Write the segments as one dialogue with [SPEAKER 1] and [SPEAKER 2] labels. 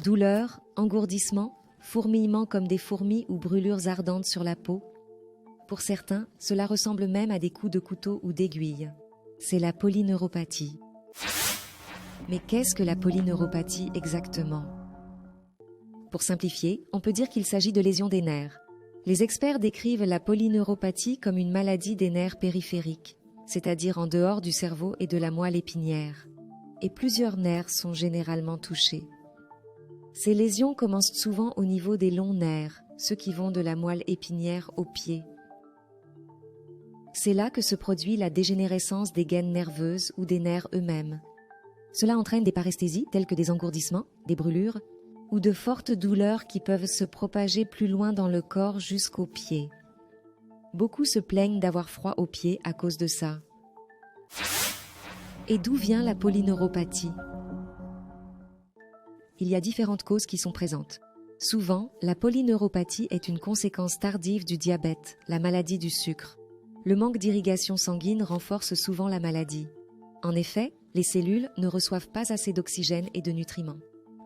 [SPEAKER 1] Douleur, engourdissement, fourmillement comme des fourmis ou brûlures ardentes sur la peau. Pour certains, cela ressemble même à des coups de couteau ou d'aiguille. C'est la polyneuropathie. Mais qu'est-ce que la polyneuropathie exactement ? Pour simplifier, on peut dire qu'il s'agit de lésions des nerfs. Les experts décrivent la polyneuropathie comme une maladie des nerfs périphériques, c'est-à-dire en dehors du cerveau et de la moelle épinière. Et plusieurs nerfs sont généralement touchés. Ces lésions commencent souvent au niveau des longs nerfs, ceux qui vont de la moelle épinière au pied. C'est là que se produit la dégénérescence des gaines nerveuses ou des nerfs eux-mêmes. Cela entraîne des paresthésies telles que des engourdissements, des brûlures ou de fortes douleurs qui peuvent se propager plus loin dans le corps jusqu'aux pieds. Beaucoup se plaignent d'avoir froid aux pieds à cause de ça. Et d'où vient la polyneuropathie ? Il y a différentes causes qui sont présentes. Souvent, la polyneuropathie est une conséquence tardive du diabète, la maladie du sucre. Le manque d'irrigation sanguine renforce souvent la maladie. En effet, les cellules ne reçoivent pas assez d'oxygène et de nutriments.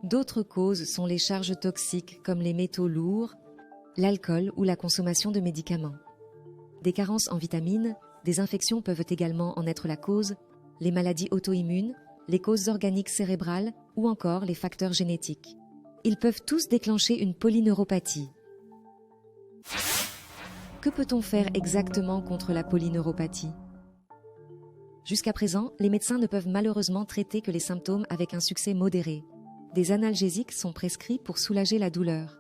[SPEAKER 1] D'autres causes sont les charges toxiques comme les métaux lourds, l'alcool ou la consommation de médicaments. Des carences en vitamines, des infections peuvent également en être la cause, les maladies auto-immunes, les causes organiques cérébrales ou encore les facteurs génétiques. Ils peuvent tous déclencher une polyneuropathie. Que peut-on faire exactement contre la polyneuropathie ? Jusqu'à présent, les médecins ne peuvent malheureusement traiter que les symptômes avec un succès modéré. Des analgésiques sont prescrits pour soulager la douleur.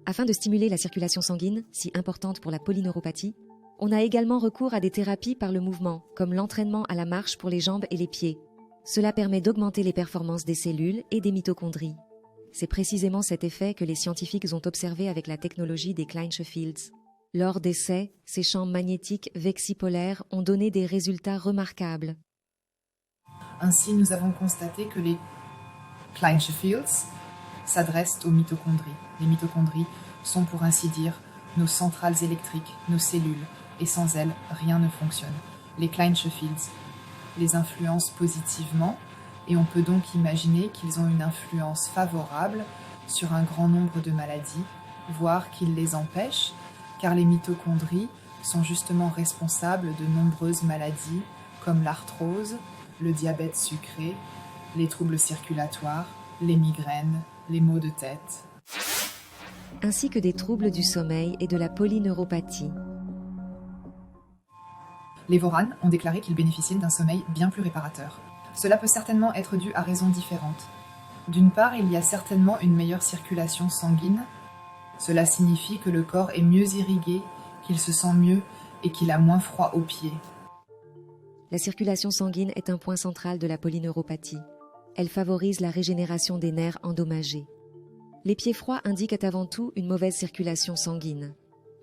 [SPEAKER 1] Afin de stimuler la circulation sanguine, si importante pour la polyneuropathie, on a également recours à des thérapies par le mouvement, comme l'entraînement à la marche pour les jambes et les pieds. Cela permet d'augmenter les performances des cellules et des mitochondries. C'est précisément cet effet que les scientifiques ont observé avec la technologie des Klein Fields. Lors d'essais, ces champs magnétiques vexipolaires ont donné des résultats remarquables.
[SPEAKER 2] Ainsi, nous avons constaté que les Klein Fields s'adressent aux mitochondries. Les mitochondries sont, pour ainsi dire, nos centrales électriques, nos cellules, et sans elles, rien ne fonctionne. Les Klein Fields les influencent positivement, et on peut donc imaginer qu'ils ont une influence favorable sur un grand nombre de maladies, voire qu'ils les empêchent, car les mitochondries sont justement responsables de nombreuses maladies comme l'arthrose, le diabète sucré, les troubles circulatoires, les migraines, les maux de tête,
[SPEAKER 1] ainsi que des troubles du sommeil et de la polyneuropathie.
[SPEAKER 2] Les Voran ont déclaré qu'ils bénéficiaient d'un sommeil bien plus réparateur. Cela peut certainement être dû à raisons différentes. D'une part, il y a certainement une meilleure circulation sanguine. Cela signifie que le corps est mieux irrigué, qu'il se sent mieux et qu'il a moins froid aux pieds.
[SPEAKER 1] La circulation sanguine est un point central de la polyneuropathie. Elle favorise la régénération des nerfs endommagés. Les pieds froids indiquent avant tout une mauvaise circulation sanguine.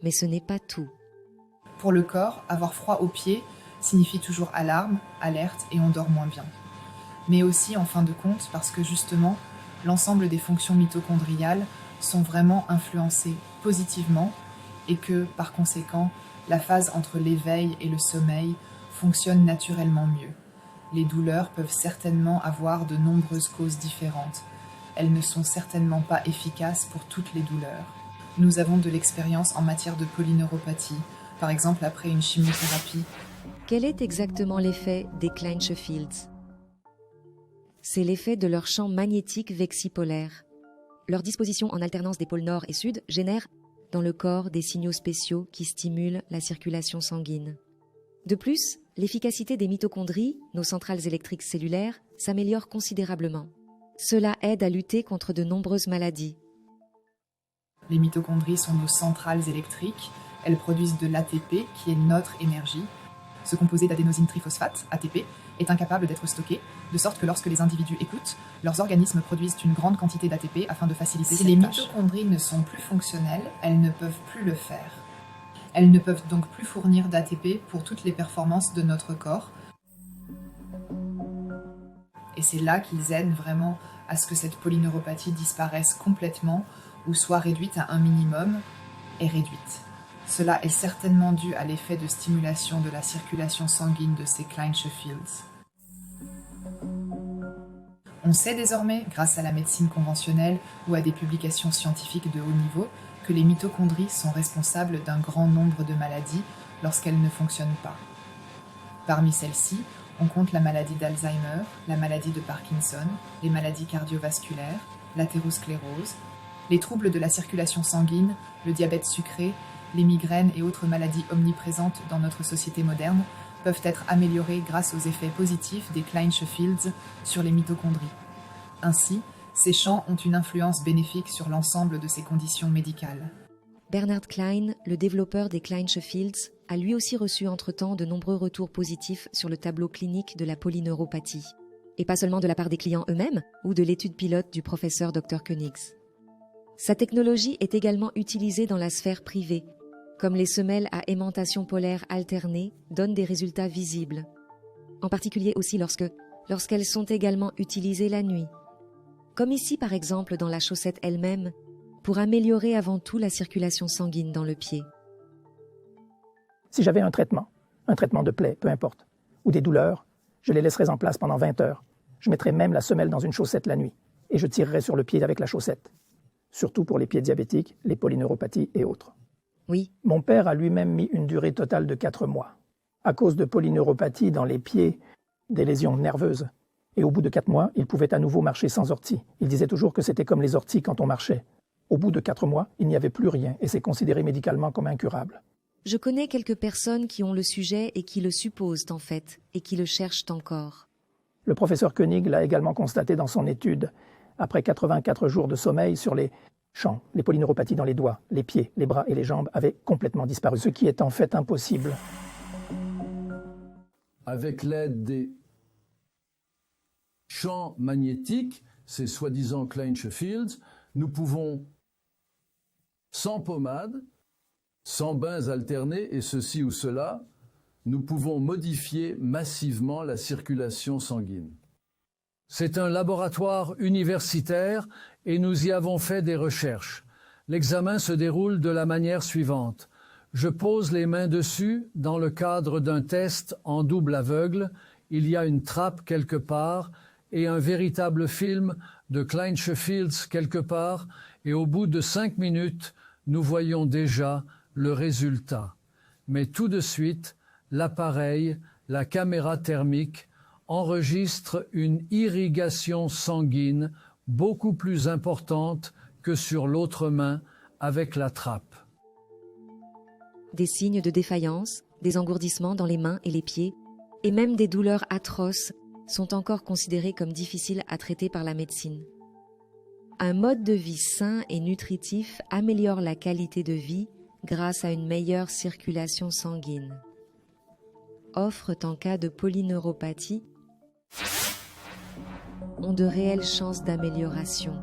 [SPEAKER 1] Mais ce n'est pas tout.
[SPEAKER 2] Pour le corps, avoir froid aux pieds signifie toujours alarme, alerte et on dort moins bien. Mais aussi, en fin de compte, parce que justement, l'ensemble des fonctions mitochondriales sont vraiment influencées positivement et que, par conséquent, la phase entre l'éveil et le sommeil fonctionne naturellement mieux. Les douleurs peuvent certainement avoir de nombreuses causes différentes. Elles ne sont certainement pas efficaces pour toutes les douleurs. Nous avons de l'expérience en matière de polyneuropathie, par exemple après une chimiothérapie.
[SPEAKER 1] Quel est exactement l'effet des Klein Fields ? C'est l'effet de leur champ magnétique vexipolaire. Leur disposition en alternance des pôles nord et sud génère dans le corps des signaux spéciaux qui stimulent la circulation sanguine. De plus, l'efficacité des mitochondries, nos centrales électriques cellulaires, s'améliore considérablement. Cela aide à lutter contre de nombreuses maladies.
[SPEAKER 2] Les mitochondries sont nos centrales électriques. Elles produisent de l'ATP, qui est notre énergie. Ce composé d'adénosine triphosphate, ATP, est incapable d'être stocké, de sorte que lorsque les individus écoutent, leurs organismes produisent une grande quantité d'ATP afin de faciliter cette tâche. Si les mitochondries ne sont plus fonctionnelles, elles ne peuvent plus le faire. Elles ne peuvent donc plus fournir d'ATP pour toutes les performances de notre corps. Et c'est là qu'ils aident vraiment à ce que cette polyneuropathie disparaisse complètement ou soit réduite à un minimum et réduite. Cela est certainement dû à l'effet de stimulation de la circulation sanguine de ces Clynesche Fields. On sait désormais, grâce à la médecine conventionnelle ou à des publications scientifiques de haut niveau, que les mitochondries sont responsables d'un grand nombre de maladies lorsqu'elles ne fonctionnent pas. Parmi celles-ci, on compte la maladie d'Alzheimer, la maladie de Parkinson, les maladies cardiovasculaires, l'athérosclérose, les troubles de la circulation sanguine, le diabète sucré, les migraines et autres maladies omniprésentes dans notre société moderne peuvent être améliorées grâce aux effets positifs des Clynesche Fields sur les mitochondries. Ainsi, ces champs ont une influence bénéfique sur l'ensemble de ces conditions médicales.
[SPEAKER 1] Bernard Klein, le développeur des Clynesche Fields, a lui aussi reçu entre-temps de nombreux retours positifs sur le tableau clinique de la polyneuropathie. Et pas seulement de la part des clients eux-mêmes ou de l'étude pilote du professeur Dr Koenigs. Sa technologie est également utilisée dans la sphère privée, comme les semelles à aimantation polaire alternée donnent des résultats visibles. En particulier aussi lorsqu'elles sont également utilisées la nuit. Comme ici par exemple dans la chaussette elle-même, pour améliorer avant tout la circulation sanguine dans le pied.
[SPEAKER 3] Si j'avais un traitement de plaie, peu importe, ou des douleurs, je les laisserais en place pendant 20 heures. Je mettrais même la semelle dans une chaussette la nuit et je tirerais sur le pied avec la chaussette. Surtout pour les pieds diabétiques, les polyneuropathies et autres.
[SPEAKER 1] Oui.
[SPEAKER 3] Mon père a lui-même mis une durée totale de 4 mois. À cause de polyneuropathie dans les pieds, des lésions nerveuses. Et au bout de 4 mois, il pouvait à nouveau marcher sans ortie. Il disait toujours que c'était comme les orties quand on marchait. Au bout de 4 mois, il n'y avait plus rien et c'est considéré médicalement comme incurable.
[SPEAKER 1] Je connais quelques personnes qui ont le sujet et qui le supposent en fait, et qui le cherchent encore.
[SPEAKER 3] Le professeur Koenig l'a également constaté dans son étude. Après 84 jours de sommeil sur les champs, les polyneuropathies dans les doigts, les pieds, les bras et les jambes avaient complètement disparu, ce qui est en fait impossible.
[SPEAKER 4] Avec l'aide des champs magnétiques, ces soi-disant Clynesche Fields, nous pouvons, sans pommade, sans bains alternés et ceci ou cela, nous pouvons modifier massivement la circulation sanguine. C'est un laboratoire universitaire et nous y avons fait des recherches. L'examen se déroule de la manière suivante. Je pose les mains dessus dans le cadre d'un test en double aveugle. Il y a une trappe quelque part et un véritable film de Clynesche Fields quelque part et au bout de 5 minutes, nous voyons déjà le résultat. Mais tout de suite, l'appareil, la caméra thermique, enregistre une irrigation sanguine beaucoup plus importante que sur l'autre main avec la trappe.
[SPEAKER 1] Des signes de défaillance, des engourdissements dans les mains et les pieds, et même des douleurs atroces sont encore considérés comme difficiles à traiter par la médecine. Un mode de vie sain et nutritif améliore la qualité de vie grâce à une meilleure circulation sanguine. Offrent en cas de polyneuropathie ont de réelles chances d'amélioration.